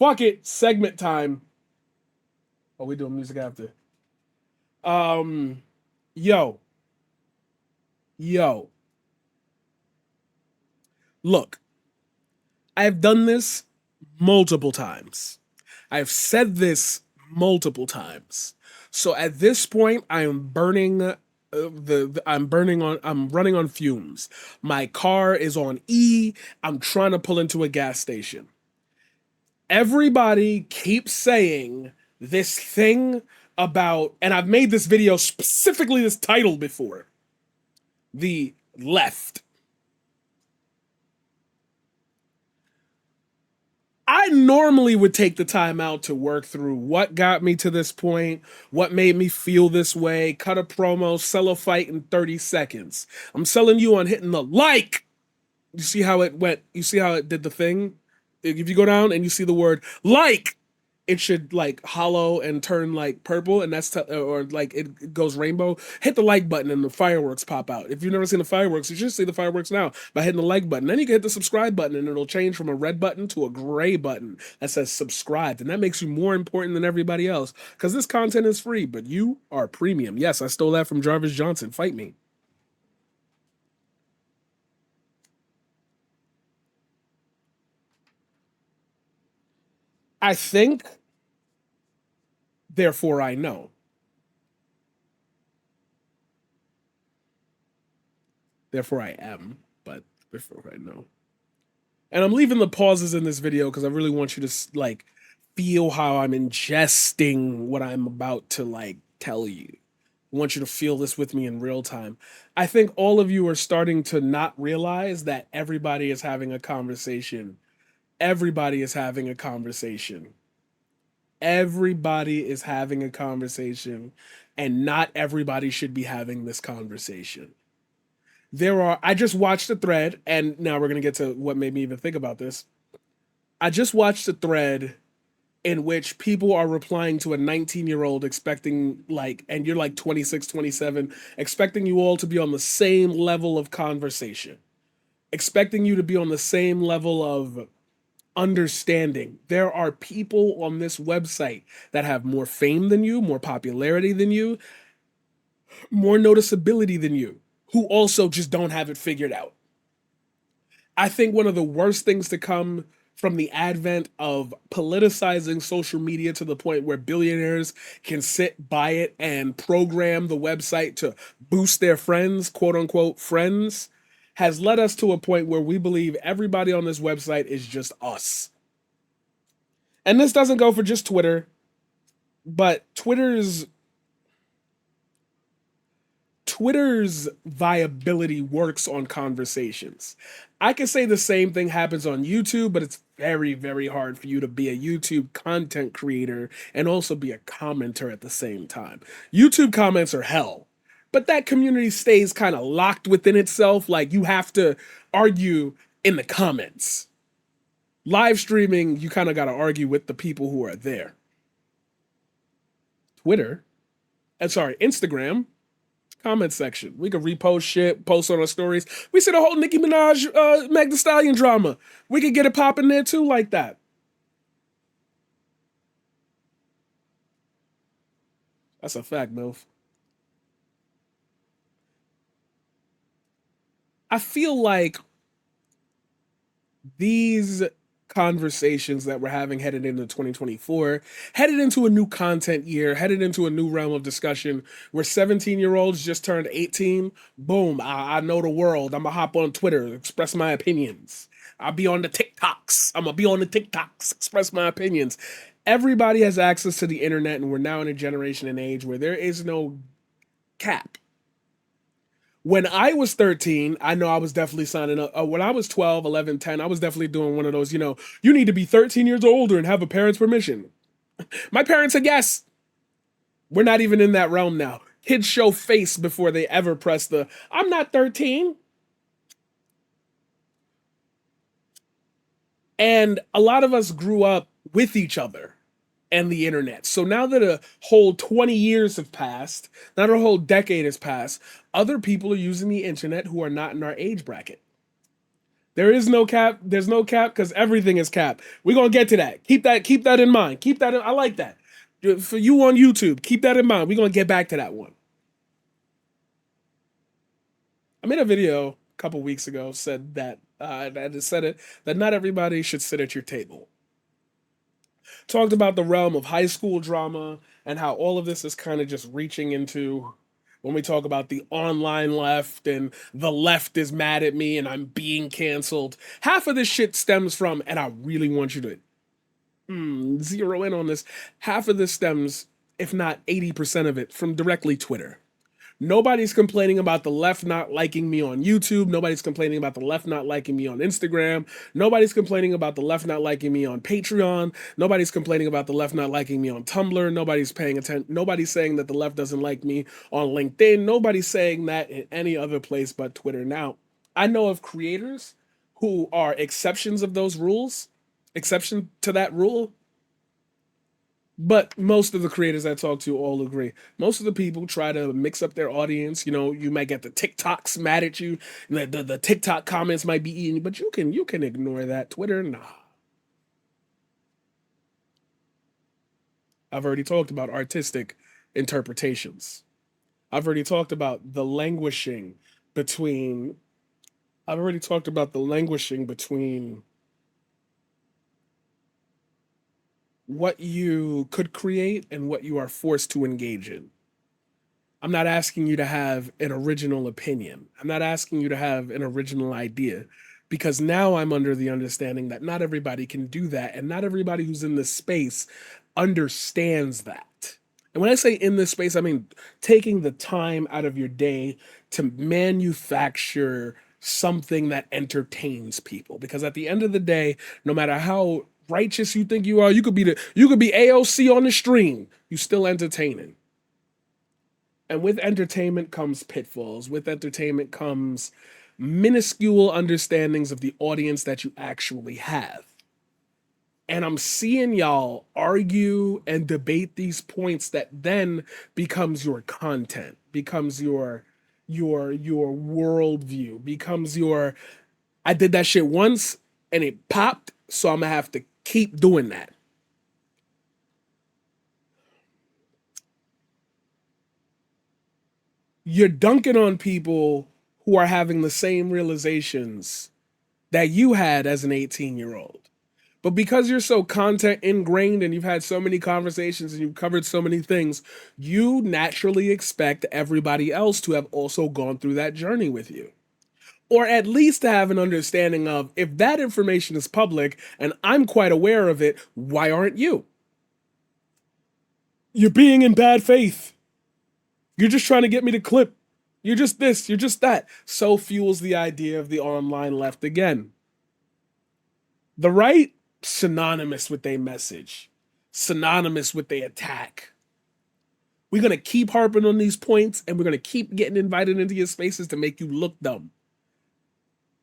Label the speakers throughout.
Speaker 1: Fuck it, segment time. Oh, we doing music after. Um, yo, yo, look, I've done this multiple times. I've said this multiple times. So at this point, I am burning I'm running on fumes. My car is on E. I'm trying to pull into a gas station. Everybody keeps saying this thing about, and I've made this video specifically this title before, the left. I normally would take the time out to work through what got me to this point, what made me feel this way, cut a promo, sell a fight in 30 seconds. I'm selling you on hitting the like. You see how it went? You see how it did the thing? If you go down and you see the word like, it should like hollow and turn like purple, and or like it goes rainbow. Hit the like button and the fireworks pop out. If you've never seen the fireworks, you should see the fireworks now by hitting the like button. Then you can hit the subscribe button, and it'll change from a red button to a gray button that says subscribed, and that makes you more important than everybody else because this content is free, but you are premium. Yes, I stole that from Jarvis Johnson. Fight me. I think, therefore I know. Therefore I am, but therefore I know. And I'm leaving the pauses in this video because I really want you to like feel how I'm ingesting what I'm about to like tell you. I want you to feel this with me in real time. I think all of you are starting to not realize that everybody is having a conversation. Everybody is having a conversation. Everybody is having a conversation, and not everybody should be having this conversation. I just watched a thread, and now we're going to get to what made me even think about this. I just watched a thread in which people are replying to a 19-year-old expecting like, and you're like 26, 27, expecting you all to be on the same level of conversation, expecting you to be on the same level of understanding. There are people on this website that have more fame than you, more popularity than you, more noticeability than you, who also just don't have it figured out. I think one of the worst things to come from the advent of politicizing social media to the point where billionaires can sit by it and program the website to boost their friends, quote unquote friends, has led us to a point where we believe everybody on this website is just us. And this doesn't go for just Twitter, but Twitter's viability works on conversations. I can say the same thing happens on YouTube, but it's very, very hard for you to be a YouTube content creator and also be a commenter at the same time. YouTube comments are hell, but that community stays kind of locked within itself. Like you have to argue in the comments. Live streaming, you kind of got to argue with the people who are there. Twitter, Instagram, comment section. We could repost shit, post on our stories. We see the whole Nicki Minaj, Meg Thee Stallion drama. We could get it popping there too, like that. That's a fact, MILF. I feel like these conversations that we're having headed into 2024, headed into a new content year, headed into a new realm of discussion where 17-year-olds just turned 18. Boom, I know the world. I'm gonna hop on Twitter, express my opinions. I'll be on the TikToks. I'm gonna be on the TikToks, express my opinions. Everybody has access to the internet, and we're now in a generation and age where there is no cap. When I was 13, I know I was definitely signing up. When I was 12, 11, 10, I was definitely doing one of those, you need to be 13 years older and have a parent's permission. My parents said yes. We're not even in that realm now. Kids show face before they ever press I'm not 13. And a lot of us grew up with each other and the internet. So now that a whole 20 years have passed, not a whole decade has passed, other people are using the internet who are not in our age bracket. There is no cap. There's no cap because everything is cap. We're gonna get to that. Keep that in mind. Keep that in, I like that. For you on YouTube, keep that in mind. We're gonna get back to that one. I made a video a couple weeks ago said that that said it that not everybody should sit at your table. Talked about the realm of high school drama and how all of this is kind of just reaching into when we talk about the online left and the left is mad at me and I'm being canceled. Half of this shit stems from, and I really want you to zero in on this. Half of this stems, if not 80% of it, from directly Twitter. Nobody's complaining about the left not liking me on YouTube. Nobody's complaining about the left not liking me on Instagram. Nobody's complaining about the left not liking me on Patreon. Nobody's complaining about the left not liking me on Tumblr. Nobody's paying attention. Nobody's saying that the left doesn't like me on LinkedIn. Nobody's saying that in any other place but Twitter. Now, I know of creators who are exceptions of those rules, exception to that rule, but most of the creators I talk to all agree. Most of the people try to mix up their audience. You know, you might get the TikToks mad at you. The TikTok comments might be eating, but you can ignore that. Twitter, nah. I've already talked about artistic interpretations. I've already talked about the languishing between. I've already talked about the languishing between what you could create and what you are forced to engage in. I'm not asking you to have an original opinion. I'm not asking you to have an original idea because now I'm under the understanding that not everybody can do that and not everybody who's in this space understands that. And when I say in this space, I mean taking the time out of your day to manufacture something that entertains people because at the end of the day, no matter how righteous you think you are, you could be AOC on the stream, you still entertaining. And with entertainment comes pitfalls. With entertainment comes minuscule understandings of the audience that you actually have. And I'm seeing y'all argue and debate these points that then becomes your content, becomes your worldview, becomes your I did that shit once and it popped, so I'm gonna have to keep doing that. You're dunking on people who are having the same realizations that you had as an 18-year-old. But because you're so content ingrained and you've had so many conversations and you've covered so many things, you naturally expect everybody else to have also gone through that journey with you. Or at least to have an understanding of if that information is public and I'm quite aware of it, why aren't you? You're being in bad faith. You're just trying to get me to clip. You're just this, you're just that. So fuels the idea of the online left again. The right, synonymous with their message, synonymous with their attack. We're going to keep harping on these points and we're going to keep getting invited into your spaces to make you look dumb.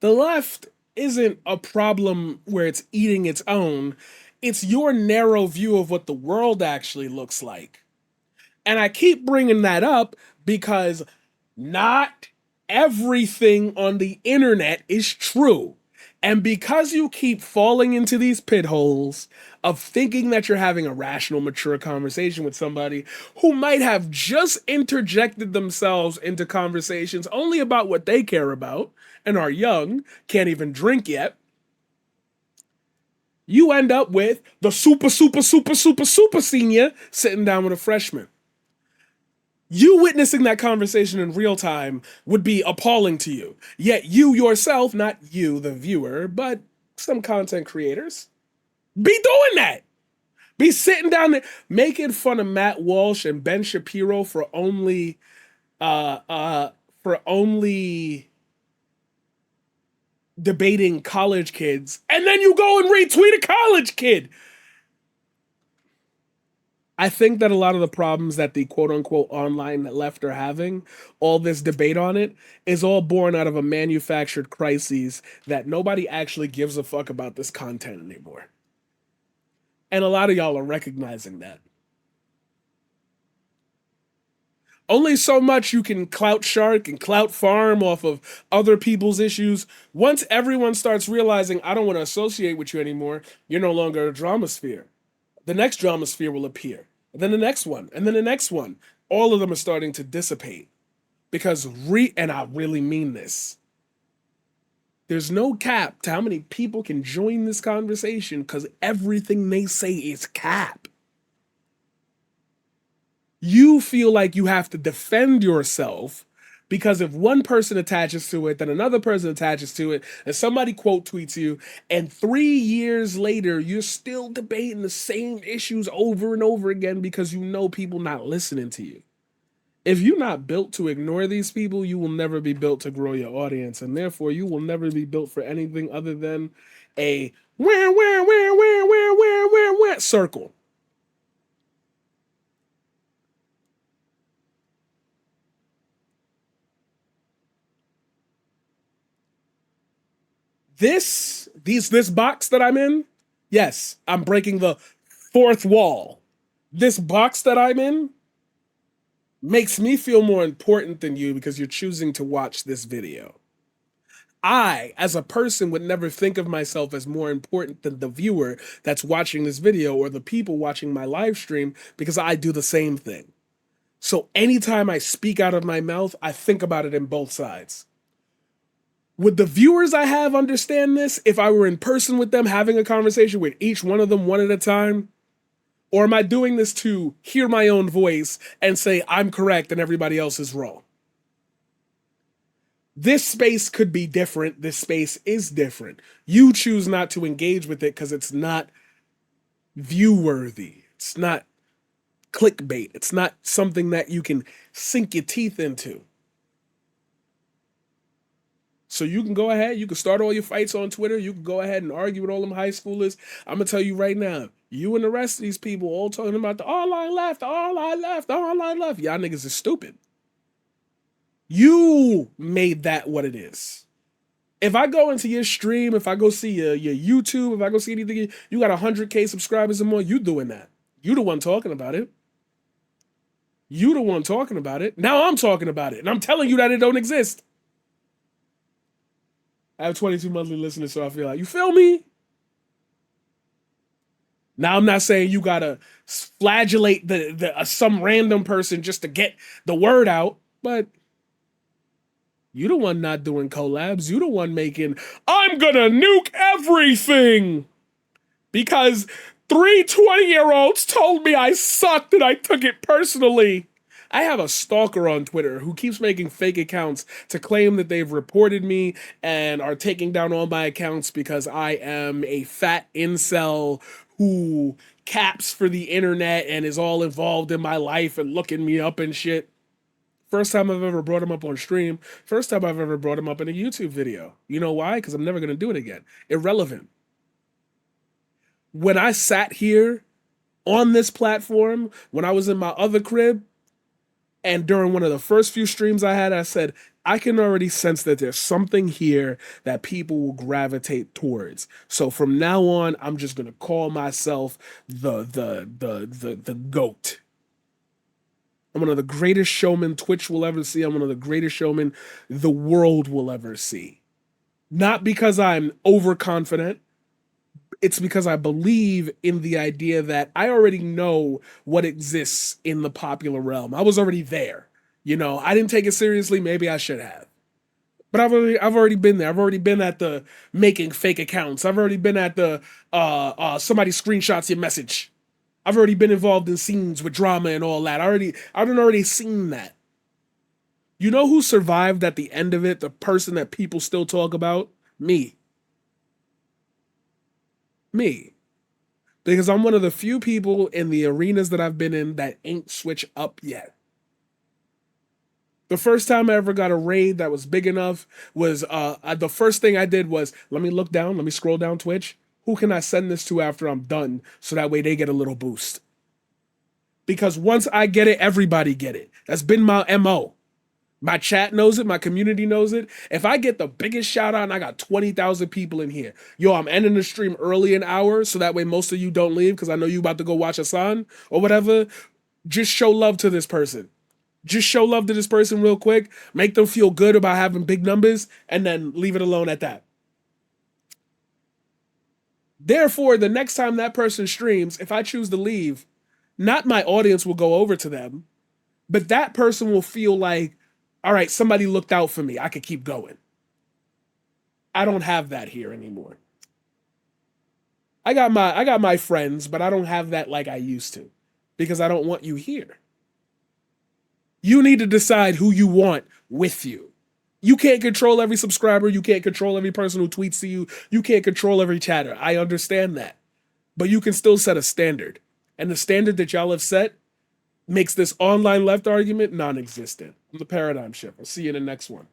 Speaker 1: The left isn't a problem where it's eating its own, it's your narrow view of what the world actually looks like. And I keep bringing that up because not everything on the internet is true. And because you keep falling into these pit holes of thinking that you're having a rational, mature conversation with somebody who might have just interjected themselves into conversations only about what they care about and are young, can't even drink yet, you end up with the super senior sitting down with a freshman. You witnessing that conversation in real time would be appalling to you. Yet you yourself, not you, the viewer, but some content creators, be doing that. Be sitting down there making fun of Matt Walsh and Ben Shapiro uh uh for only debating college kids, and then you go and retweet a college kid. I think that a lot of the problems that the quote unquote online left are having, all this debate on it, is all born out of a manufactured crisis that nobody actually gives a fuck about this content anymore. And a lot of y'all are recognizing that. Only so much you can clout shark and clout farm off of other people's issues. Once everyone starts realizing, I don't want to associate with you anymore, you're no longer a drama sphere. The next drama sphere will appear, and then the next one, and then the next one. All of them are starting to dissipate because and I really mean this. There's no cap to how many people can join this conversation because everything they say is cap. You feel like you have to defend yourself because if one person attaches to it, then another person attaches to it, and somebody quote tweets you, and 3 years later, you're still debating the same issues over and over again because you know people not listening to you. If you're not built to ignore these people, you will never be built to grow your audience, and therefore you will never be built for anything other than a where circle. This box that I'm in, yes, I'm breaking the fourth wall. This box that I'm in makes me feel more important than you because you're choosing to watch this video. I, as a person, would never think of myself as more important than the viewer that's watching this video or the people watching my live stream because I do the same thing. So anytime I speak out of my mouth, I think about it in both sides. Would the viewers I have understand this if I were in person with them having a conversation with each one of them one at a time? Or am I doing this to hear my own voice and say I'm correct and everybody else is wrong? This space could be different. This space is different. You choose not to engage with it because it's not view worthy. It's not clickbait. It's not something that you can sink your teeth into. So you can go ahead, you can start all your fights on Twitter, you can go ahead and argue with all them high schoolers. I'm gonna tell you right now, you and the rest of these people all talking about the online left, the online left, the online left. Y'all niggas is stupid. You made that what it is. If I go into your stream, if I go see your YouTube, if I go see anything, you got 100K subscribers or more, you doing that. You the one talking about it. You the one talking about it. Now I'm talking about it, and I'm telling you that it don't exist. I have 22 monthly listeners, so I feel like, you feel me? Now I'm not saying you gotta flagellate the some random person just to get the word out, but you the one not doing collabs. You the one making, I'm gonna nuke everything because 3 20-year-olds told me I sucked and I took it personally. I have a stalker on Twitter who keeps making fake accounts to claim that they've reported me and are taking down all my accounts because I am a fat incel who caps for the internet and is all involved in my life and looking me up and shit. First time I've ever brought him up on stream. First time I've ever brought him up in a YouTube video. You know why? Because I'm never going to do it again. Irrelevant. When I sat here on this platform, when I was in my other crib, and during one of the first few streams I had, I said, I can already sense that there's something here that people will gravitate towards. So from now on, I'm just gonna call myself the GOAT. I'm one of the greatest showmen Twitch will ever see. I'm one of the greatest showmen the world will ever see. Not because I'm overconfident. It's because I believe in the idea that I already know what exists in the popular realm. I was already there. You know, I didn't take it seriously. Maybe I should have. But I've already been there. I've already been at the making fake accounts. I've already been at the somebody screenshots your message. I've already been involved in scenes with drama and all that. I've already seen that. You know who survived at the end of it? The person that people still talk about? Me. Me. Because I'm one of the few people in the arenas that I've been in that ain't switch up yet. The first time I ever got a raid that was big enough was the first thing I did was let me look down, let me scroll down Twitch. Who can I send this to after I'm done so that way they get a little boost? Because once I get it, everybody get it. That's been my MO. My chat knows it. My community knows it. If I get the biggest shout out and I got 20,000 people in here, yo, I'm ending the stream early an hour so that way most of you don't leave because I know you about to go watch Hassan or whatever. Just show love to this person. Just show love to this person real quick, make them feel good about having big numbers, and then leave it alone at that. Therefore, the next time that person streams, if I choose to leave, not my audience will go over to them, but that person will feel like, all right, somebody looked out for me. I could keep going. I don't have that here anymore. I got my friends, but I don't have that like I used to because I don't want you here. You need to decide who you want with you. You can't control every subscriber. You can't control every person who tweets to you. You can't control every chatter. I understand that. But you can still set a standard. And the standard that y'all have set makes this online left argument non existent. The paradigm shift. I'll see you in the next one.